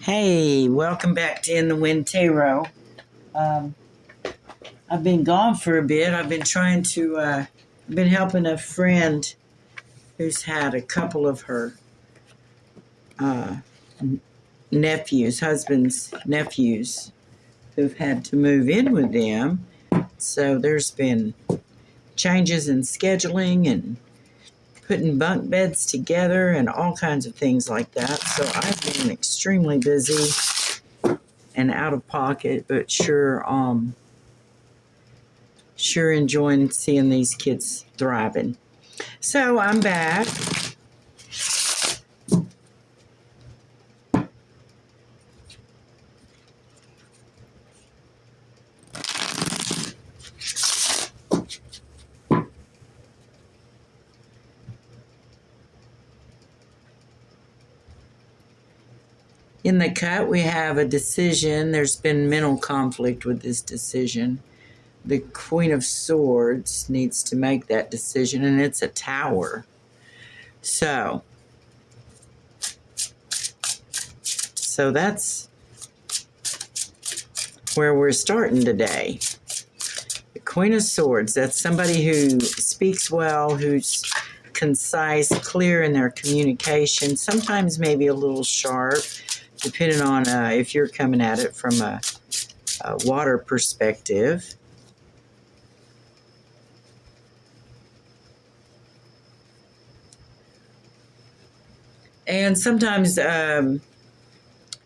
Hey, welcome back to In the Wind Tarot. Um, I've been gone for a bit. I've been I've been helping a friend who's had a couple of her uh, husband's nephews, who've had to move in with them. So there's been changes in scheduling and putting bunk beds together and all kinds of things like that. So I've been extremely busy and out of pocket, but sure enjoying seeing these kids thriving. So I'm back. In the cut, we have a decision. There's been mental conflict with this decision. The Queen of Swords needs to make that decision, and it's a tower. So that's where we're starting today. The Queen of Swords, that's somebody who speaks well, who's concise, clear in their communication, sometimes maybe a little sharp, depending on if you're coming at it from a water perspective. And sometimes,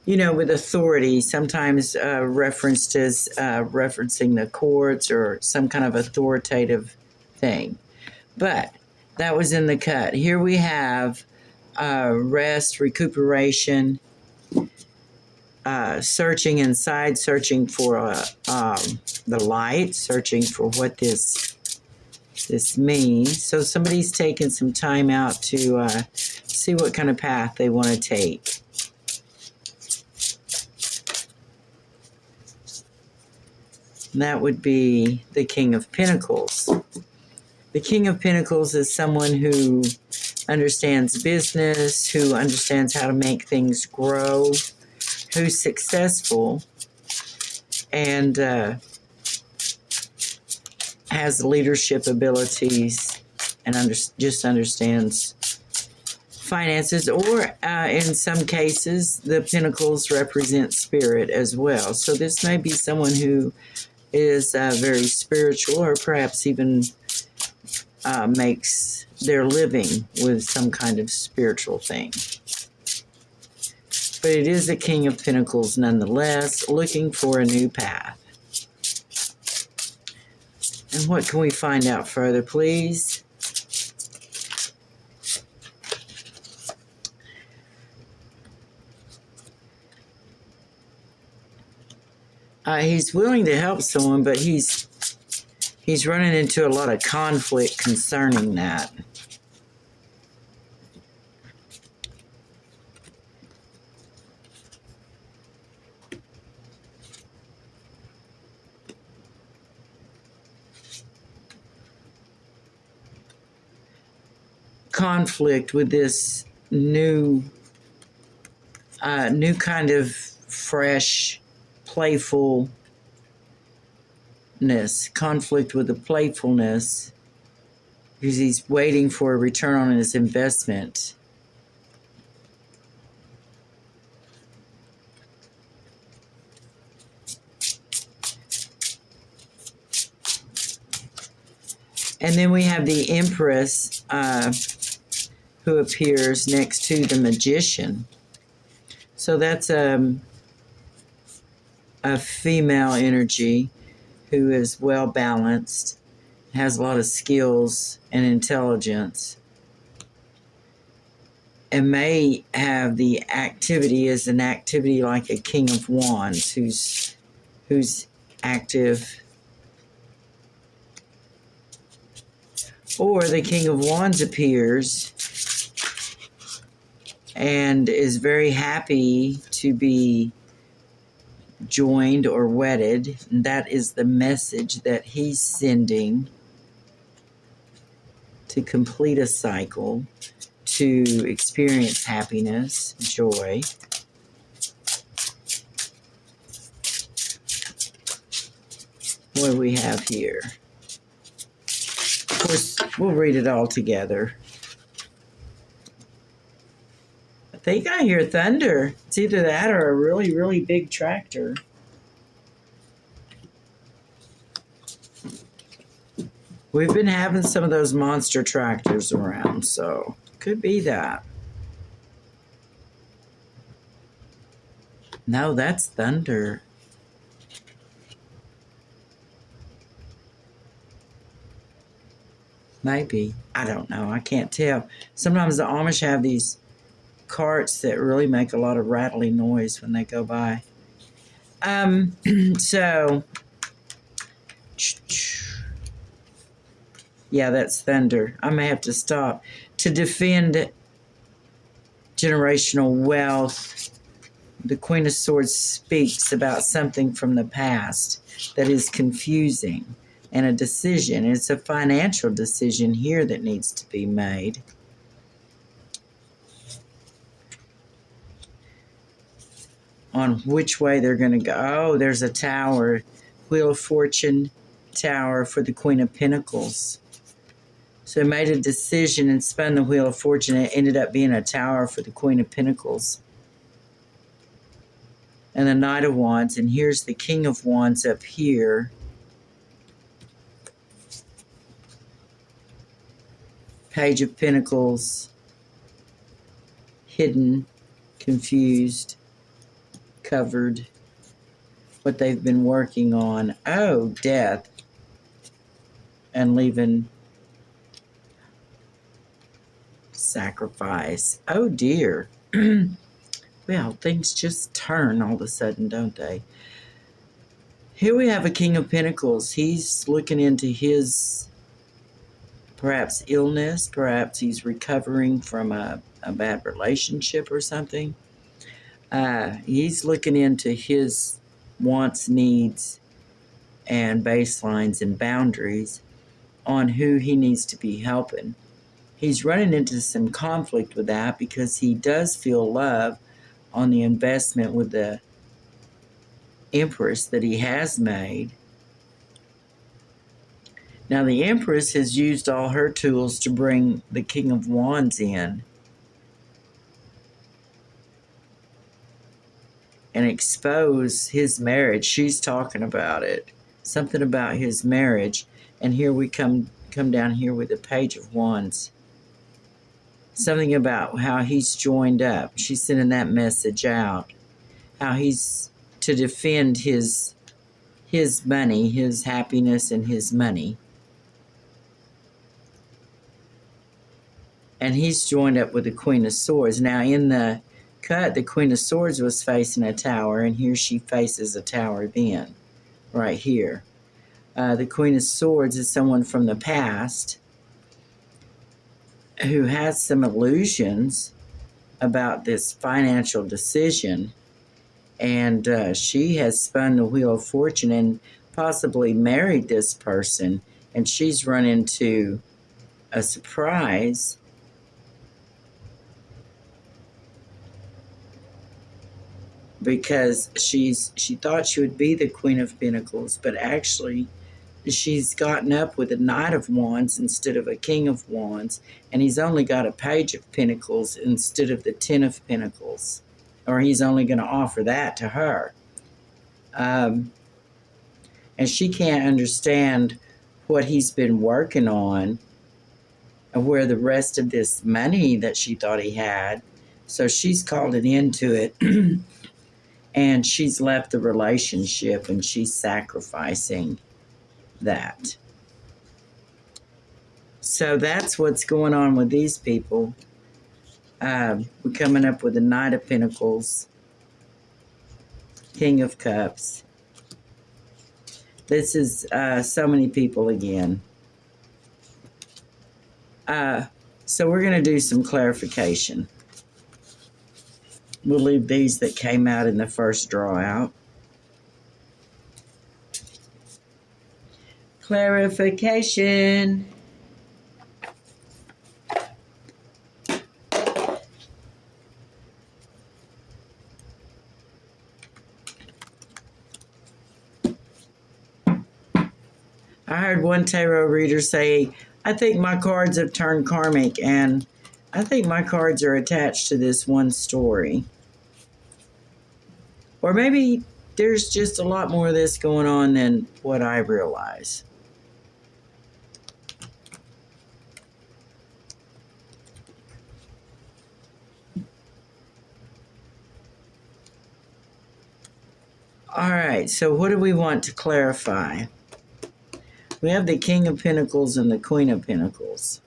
with authority, sometimes referenced as referencing the courts or some kind of authoritative thing. But that was in the cut. Here we have rest, recuperation, searching inside, searching for the light, searching for what this means. So somebody's taking some time out to see what kind of path they want to take. And that would be the King of Pentacles. The King of Pentacles is someone who understands business, who understands how to make things grow, who's successful, and has leadership abilities and just understands finances, or in some cases, the pentacles represent spirit as well. So this may be someone who is very spiritual, or perhaps even makes their living with some kind of spiritual thing. But it is a King of Pentacles nonetheless, looking for a new path. And what can we find out further, please? He's willing to help someone, but he's running into a lot of conflict concerning that. Conflict with this new kind of fresh playfulness, conflict with the playfulness, because he's waiting for a return on his investment. And then we have the Empress who appears next to the Magician. So that's a female energy who is well balanced, has a lot of skills and intelligence, and may have the activity as an activity like a King of Wands who's active. Or the King of Wands appears and is very happy to be joined or wedded. And that is the message that he's sending to complete a cycle, to experience happiness, joy. what do we have here? Of course, we'll read it all together. I think I hear thunder. It's either that or a really, really big tractor. We've been having some of those monster tractors around, so could be that. No, that's thunder. Maybe. I don't know. I can't tell. Sometimes the Amish have these carts that really make a lot of rattling noise when they go by. So, yeah, that's thunder. I may have to stop. To defend generational wealth, the Queen of Swords speaks about something from the past that is confusing and a decision. It's a financial decision here that needs to be made. On which way they're going to go. Oh, there's a tower, Wheel of Fortune tower for the Queen of Pentacles. So they made a decision and spun the Wheel of Fortune. It ended up being a tower for the Queen of Pentacles. And the Knight of Wands. And here's the King of Wands up here. Page of Pentacles. Hidden. Confused. Covered. What they've been working on. Oh, death. And leaving... sacrifice. Oh dear. Well, things just turn all of a sudden, don't they? Here we have a King of Pentacles. He's looking into his perhaps illness. Perhaps he's recovering from a bad relationship or something. He's looking into his wants, needs, and baselines and boundaries on who he needs to be helping. He's running into some conflict with that because he does feel love on the investment with the Empress that he has made. Now, the Empress has used all her tools to bring the King of Wands in and expose his marriage. She's talking about it. Something about his marriage. And here we come down here with the Page of Wands. Something about how he's joined up. She's sending that message out. How he's to defend his money, his happiness, and his money. And he's joined up with the Queen of Swords. Now, in the cut, the Queen of Swords was facing a tower, and here she faces a tower then, right here. The Queen of Swords is someone from the past who has some illusions about this financial decision, and she has spun the Wheel of Fortune and possibly married this person, and she's run into a surprise because she thought she would be the Queen of Pentacles, but actually she's gotten up with a Knight of Wands instead of a King of Wands, and he's only got a Page of Pentacles instead of the Ten of Pentacles, or he's only going to offer that to her. And she can't understand what he's been working on and where the rest of this money that she thought he had. So she's called it into it, and she's left the relationship, and she's sacrificing that. So that's what's going on with these people. We're coming up with the Knight of Pentacles, King of Cups. This is so many people again. So we're going to do some clarification. We'll leave these that came out in the first draw out. Clarification. I heard one tarot reader say, I think my cards have turned karmic, and I think my cards are attached to this one story. Or maybe there's just a lot more of this going on than what I realize. All right, so what do we want to clarify? We have the King of Pentacles and the Queen of Pentacles.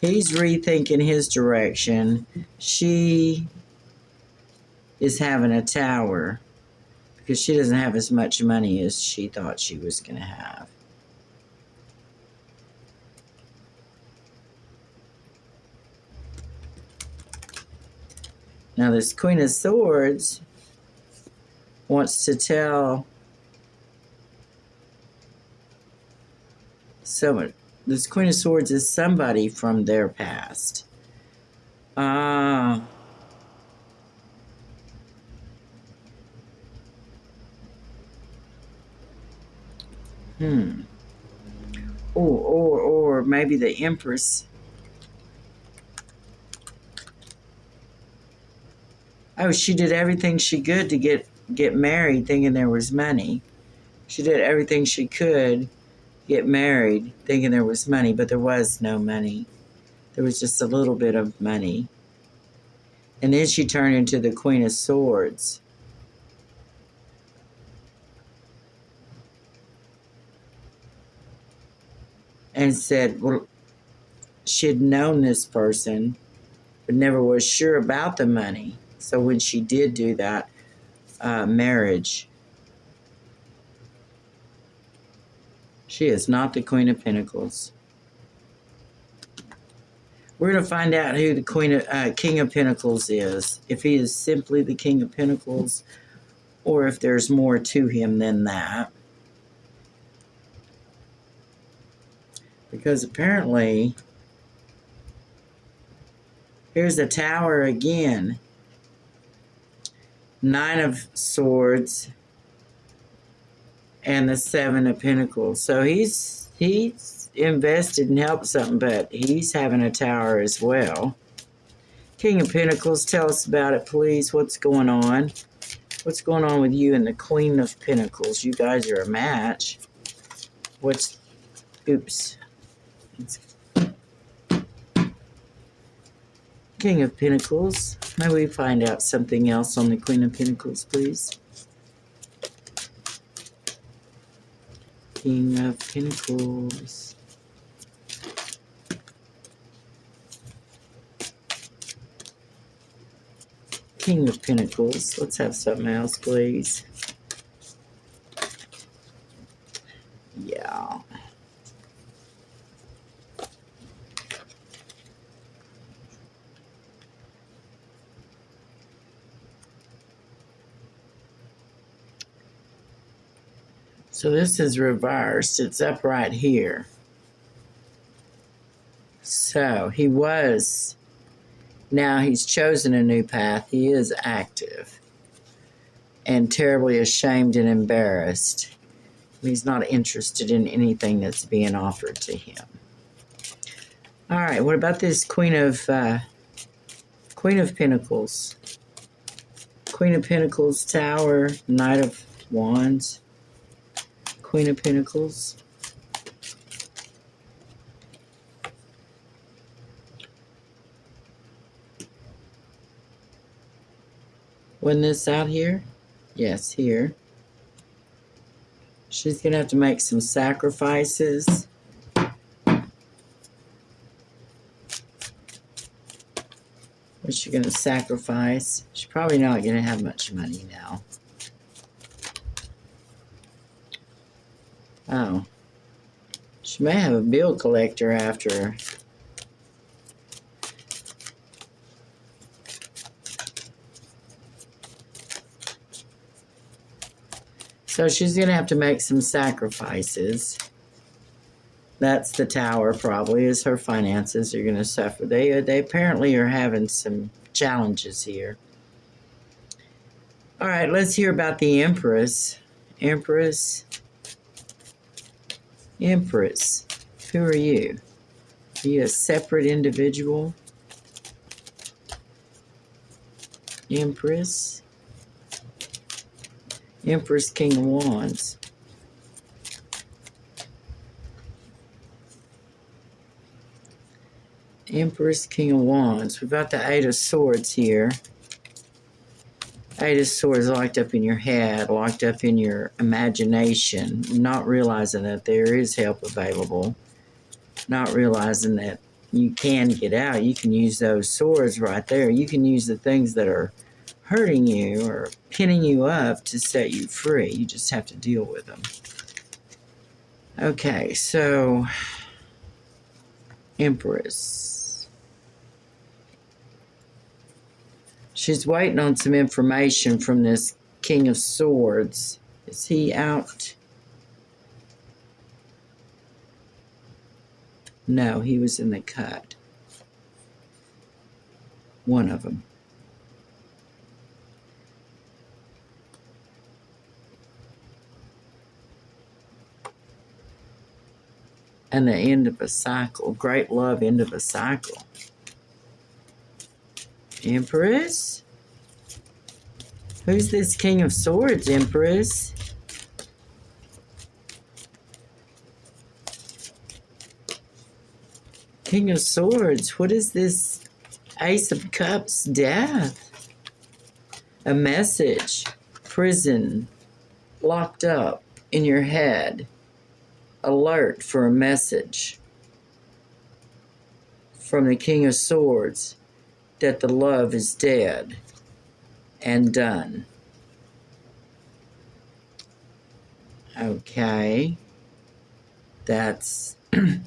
He's rethinking his direction. She is having a tower because she doesn't have as much money as she thought she was going to have. Now this Queen of Swords wants to tell someone. This Queen of Swords is somebody from their past. Or maybe the Empress. Oh, she did everything she could to get married thinking there was money. She did everything she could get married thinking there was money, but there was no money. There was just a little bit of money. And then she turned into the Queen of Swords. And said, well, she had known this person, but never was sure about the money. So when she did do that marriage, she is not the Queen of Pentacles. We're going to find out who the King of Pentacles is. If he is simply the King of Pentacles, or if there's more to him than that. Because apparently, here's the Tower again. 9 of Swords and the 7 of Pentacles. So he's invested and helped something, but he's having a tower as well. King of Pentacles, tell us about it, please. What's going on? What's going on with you and the Queen of Pentacles? You guys are a match. Oops. King of Pentacles. May we find out something else on the Queen of Pentacles, please? King of Pentacles. King of Pentacles. Let's have something else, please. Yeah. So this is reversed. It's up right here. So he was, now he's chosen a new path. He is active and terribly ashamed and embarrassed. He's not interested in anything that's being offered to him. All right, what about this Queen of Pentacles? Queen of Pentacles, Tower, Knight of Wands. Queen of Pentacles. Wasn't this out here? Yes, here. She's going to have to make some sacrifices. What's she going to sacrifice? She's probably not going to have much money now. Oh. She may have a bill collector after her. So she's going to have to make some sacrifices. That's the Tower, probably, is her finances are going to suffer. They apparently are having some challenges here. All right, let's hear about the Empress. Empress. Empress, who are you? Are you a separate individual? Empress. Empress, King of Wands. Empress, King of Wands. We've got the Eight of Swords here. Eight of Swords locked up in your head, locked up in your imagination, not realizing that there is help available, not realizing that you can get out. You can use those swords right there. You can use the things that are hurting you or pinning you up to set you free. You just have to deal with them. Okay, so Empress. She's waiting on some information from this King of Swords. Is he out? No, he was in the cut. One of them. And the end of a cycle. Great love, end of a cycle. Empress? Who's this King of Swords, Empress? King of Swords, what is this Ace of Cups, death? A message, prison, locked up in your head. Alert for a message from the King of Swords that the love is dead and done. Okay. That's kind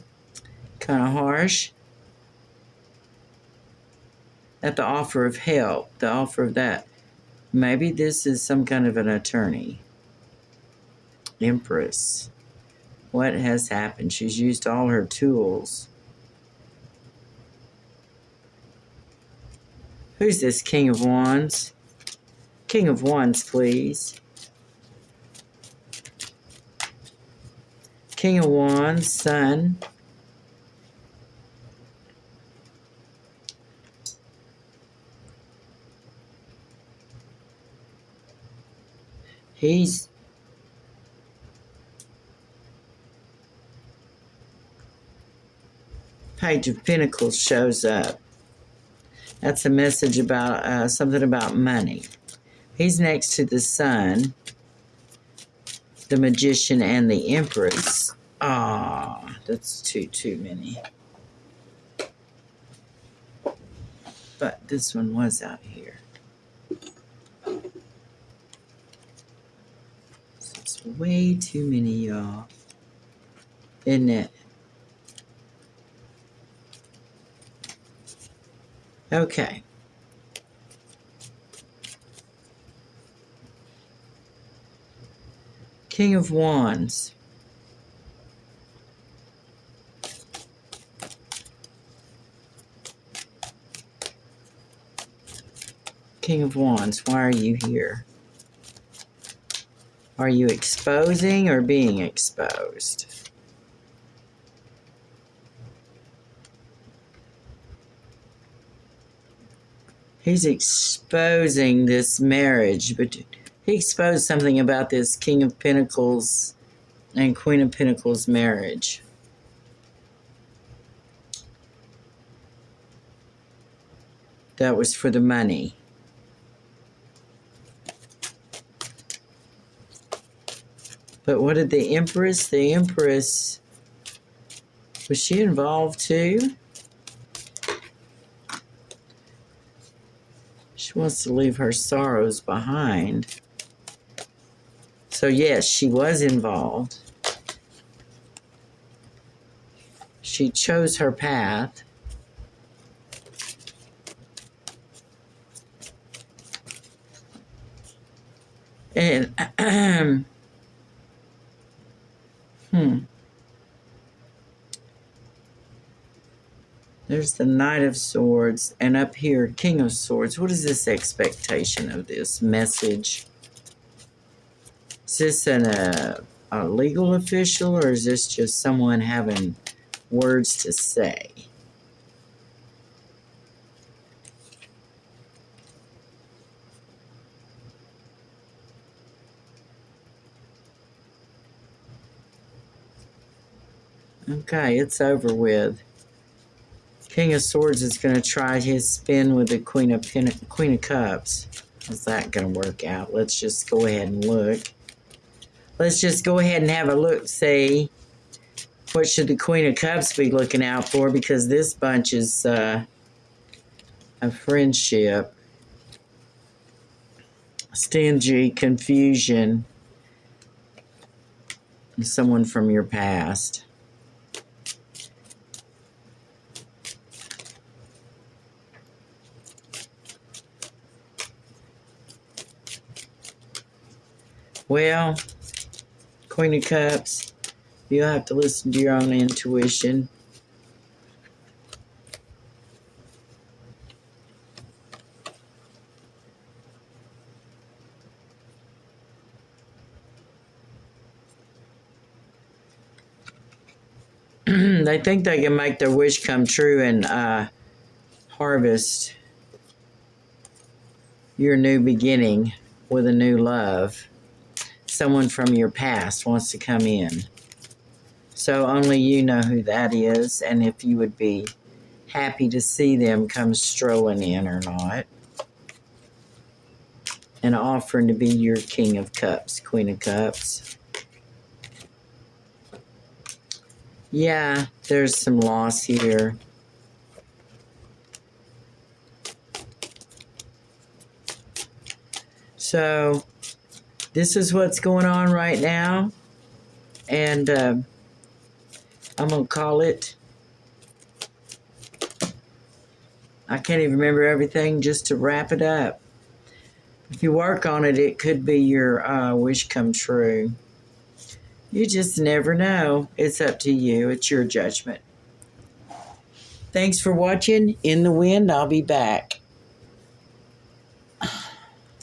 of harsh. At the offer of help, the offer of that. Maybe this is some kind of an attorney. Empress. What has happened? She's used all her tools. Who's this King of Wands? King of Wands, please. King of Wands, Sun. He's Page of Pentacles shows up. That's a message about something about money. He's next to the Sun, the Magician, and the Empress. Ah, that's too many. But this one was out here. It's way too many, y'all. Isn't it? Okay. King of Wands. King of Wands, why are you here? Are you exposing or being exposed? He's exposing this marriage, but he exposed something about this King of Pentacles and Queen of Pentacles marriage. That was for the money. But what did the Empress? The Empress, was she involved too? She wants to leave her sorrows behind. So yes, she was involved. She chose her path. And there's the Knight of Swords, and up here, King of Swords. What is this expectation of this message? Is this a a legal official, or is this just someone having words to say? Okay, it's over with. King of Swords is going to try his spin with the Queen of Cups. How's that going to work out? Let's just go ahead and look. Let's just go ahead and have a look, see what should the Queen of Cups be looking out for, because this bunch is a friendship, stingy, confusion, someone from your past. Well, Queen of Cups, you'll have to listen to your own intuition. They think they can make their wish come true and harvest your new beginning with a new love. Someone from your past wants to come in. So only you know who that is, and if you would be happy to see them come strolling in or not. And offering to be your King of Cups, Queen of Cups. Yeah, there's some loss here. So this is what's going on right now. And I'm going to call it. I can't even remember everything just to wrap it up. If you work on it, it could be your wish come true. You just never know. It's up to you. It's your judgment. Thanks for watching. In the Wind, I'll be back.